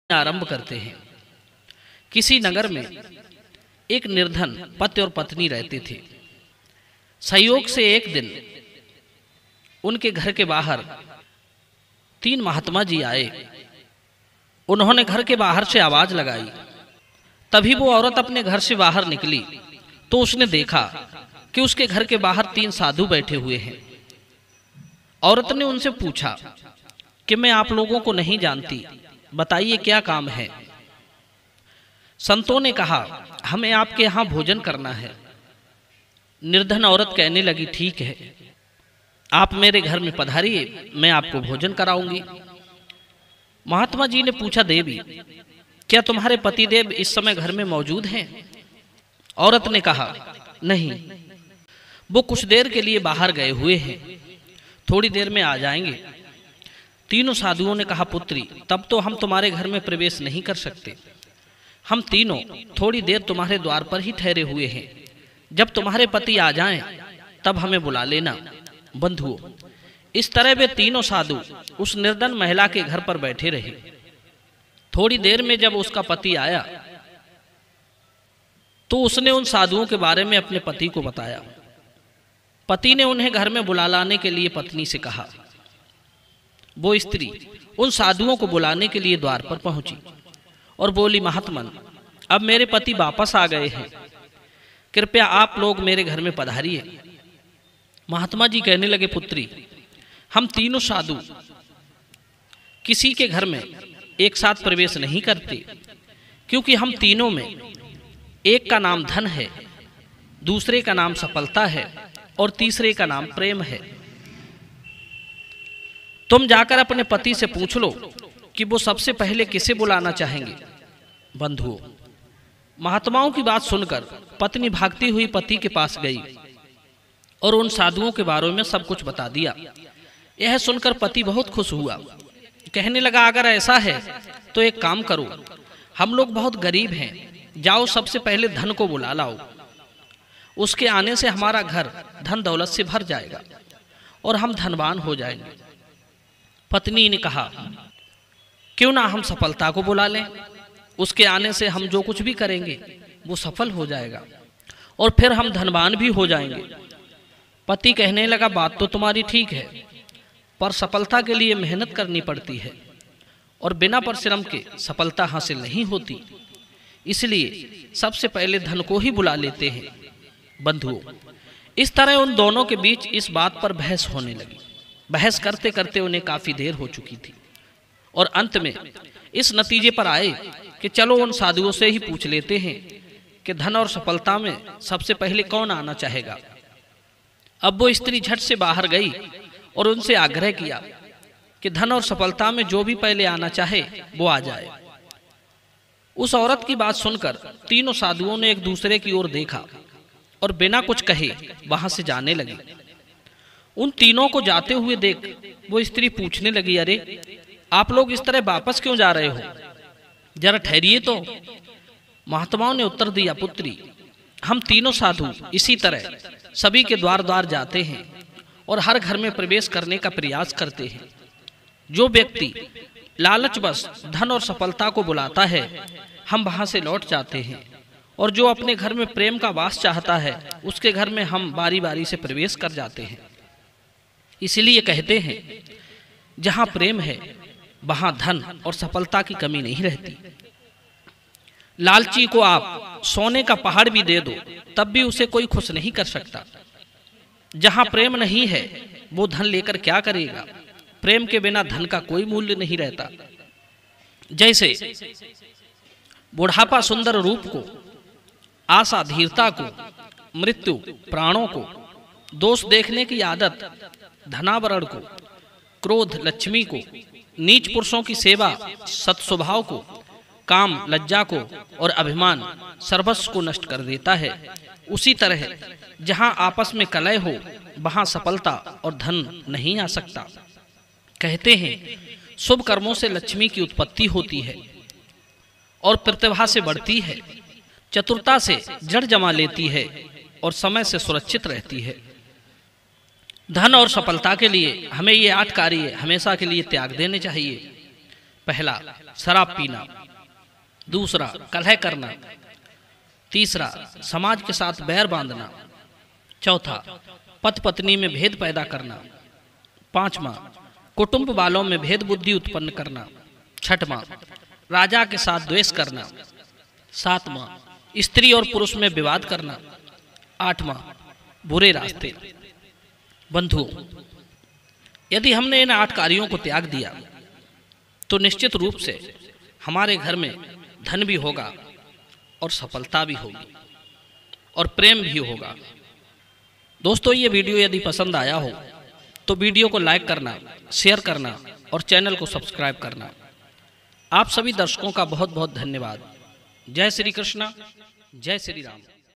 आरंभ करते हैं। किसी नगर में एक निर्धन पति और पत्नी रहते थे। संयोग से एक दिन उनके घर के बाहर 3 महात्मा जी आए। उन्होंने घर के बाहर से आवाज लगाई। तभी वो औरत अपने घर से बाहर निकली तो उसने देखा कि उसके घर के बाहर 3 साधु बैठे हुए हैं। औरत ने उनसे पूछा कि मैं आप लोगों को नहीं जानती, बताइए क्या काम है। संतों ने कहा, हमें आपके यहाँ भोजन करना है। निर्धन औरत कहने लगी, ठीक है, आप मेरे घर में पधारिए, मैं आपको भोजन कराऊंगी। महात्मा जी ने पूछा, देवी, क्या तुम्हारे पतिदेव इस समय घर में मौजूद हैं? औरत ने कहा, नहीं, वो कुछ देर के लिए बाहर गए हुए हैं, थोड़ी देर में आ जाएंगे। तीनों साधुओं ने कहा, पुत्री, तब तो हम तुम्हारे घर में प्रवेश नहीं कर सकते। हम तीनों थोड़ी देर तुम्हारे द्वार पर ही ठहरे हुए हैं। जब तुम्हारे पति आ जाएं, तब हमें बुला लेना। बंधुओं, इस तरह वे तीनों साधु उस निर्धन महिला के घर पर बैठे रहे। थोड़ी देर में जब उसका पति आया तो उसने उन साधुओं के बारे में अपने पति को बताया। पति ने उन्हें घर में बुला लाने के लिए पत्नी से कहा। वो स्त्री उन साधुओं को बुलाने के लिए द्वार पर पहुंची और बोली, महात्मन, अब मेरे पति वापस आ गए हैं, कृपया आप लोग मेरे घर में पधारिए। महात्मा जी कहने लगे, पुत्री, हम तीनों साधु किसी के घर में एक साथ प्रवेश नहीं करते, क्योंकि हम तीनों में एक का नाम धन है, दूसरे का नाम सफलता है और तीसरे का नाम प्रेम है। तुम जाकर अपने पति से पूछ लो कि वो सबसे पहले किसे बुलाना चाहेंगे। बंधुओं, महात्माओं की बात सुनकर पत्नी भागती हुई पति के पास गई और उन साधुओं के बारे में सब कुछ बता दिया। यह सुनकर पति बहुत खुश हुआ। कहने लगा, अगर ऐसा है तो एक काम करो, हम लोग बहुत गरीब हैं, जाओ सबसे पहले धन को बुला लाओ। उसके आने से हमारा घर धन दौलत से भर जाएगा और हम धनवान हो जाएंगे। पत्नी ने कहा, क्यों ना हम सफलता को बुला लें, उसके आने से हम जो कुछ भी करेंगे वो सफल हो जाएगा और फिर हम धनवान भी हो जाएंगे। पति कहने लगा, बात तो तुम्हारी ठीक है, पर सफलता के लिए मेहनत करनी पड़ती है और बिना परिश्रम के सफलता हासिल नहीं होती, इसलिए सबसे पहले धन को ही बुला लेते हैं। बंधुओं, इस तरह उन दोनों के बीच इस बात पर बहस होने लगी। बहस करते करते उन्हें काफी देर हो चुकी थी और अंत में इस नतीजे पर आए कि चलो उन साधुओं से ही पूछ लेते हैं कि धन और सफलता में सबसे पहले कौन आना चाहेगा। अब वो स्त्री झट से बाहर गई और उनसे आग्रह किया कि धन और सफलता में जो भी पहले आना चाहे वो आ जाए। उस औरत की बात सुनकर तीनों साधुओं ने एक दूसरे की ओर देखा और बिना कुछ कहे वहां से जाने लगे। उन तीनों को जाते हुए देख वो स्त्री पूछने लगी, अरे आप लोग इस तरह वापस क्यों जा रहे हो, जरा ठहरिए तो। महात्माओं ने उत्तर दिया, पुत्री, हम तीनों साधु इसी तरह सभी के द्वार द्वार जाते हैं और हर घर में प्रवेश करने का प्रयास करते हैं। जो व्यक्ति लालचवश धन और सफलता को बुलाता है, हम वहां से लौट जाते हैं, और जो अपने घर में प्रेम का वास चाहता है, उसके घर में हम बारी बारी से प्रवेश कर जाते हैं। इसलिए कहते हैं, जहां प्रेम है वहां धन और सफलता की कमी नहीं रहती। लालची को आप सोने का पहाड़ भी दे दो, तब भी उसे कोई खुश नहीं कर सकता। जहां प्रेम नहीं है वो धन लेकर क्या करेगा। प्रेम के बिना धन का कोई मूल्य नहीं रहता। जैसे बुढ़ापा सुंदर रूप को, आशा धीरता को, मृत्यु प्राणों को, दोष देखने की आदत धनावरण को, क्रोध लक्ष्मी को, नीच पुरुषों की सेवा सत्स्वभाव को, काम लज्जा को और अभिमान सर्वस्व को नष्ट कर देता है। उसी तरह जहां आपस में कलह हो वहां सफलता और धन नहीं आ सकता। कहते हैं, शुभ कर्मों से लक्ष्मी की उत्पत्ति होती है और प्रतिभा से बढ़ती है, चतुरता से जड़ जमा लेती है और समय से सुरक्षित रहती है। धन और सफलता के लिए हमें ये 8 कार्य हमेशा के लिए त्याग देने चाहिए। पहला, शराब पीना। दूसरा, कलह करना। तीसरा, समाज के साथ बैर बांधना। चौथा, पति पत्नी में भेद पैदा करना। पांचवा, कुटुंब वालों में भेद बुद्धि उत्पन्न करना। छठवां, राजा के साथ द्वेष करना। सातवां, स्त्री और पुरुष में विवाद करना। आठवां, बुरे रास्ते। बंधुओं, यदि हमने इन 8 कार्यों को त्याग दिया तो निश्चित रूप से हमारे घर में धन भी होगा और सफलता भी होगी और प्रेम भी होगा। दोस्तों, ये वीडियो यदि पसंद आया हो तो वीडियो को लाइक करना, शेयर करना और चैनल को सब्सक्राइब करना। आप सभी दर्शकों का बहुत बहुत धन्यवाद। जय श्री कृष्ण, जय श्री राम।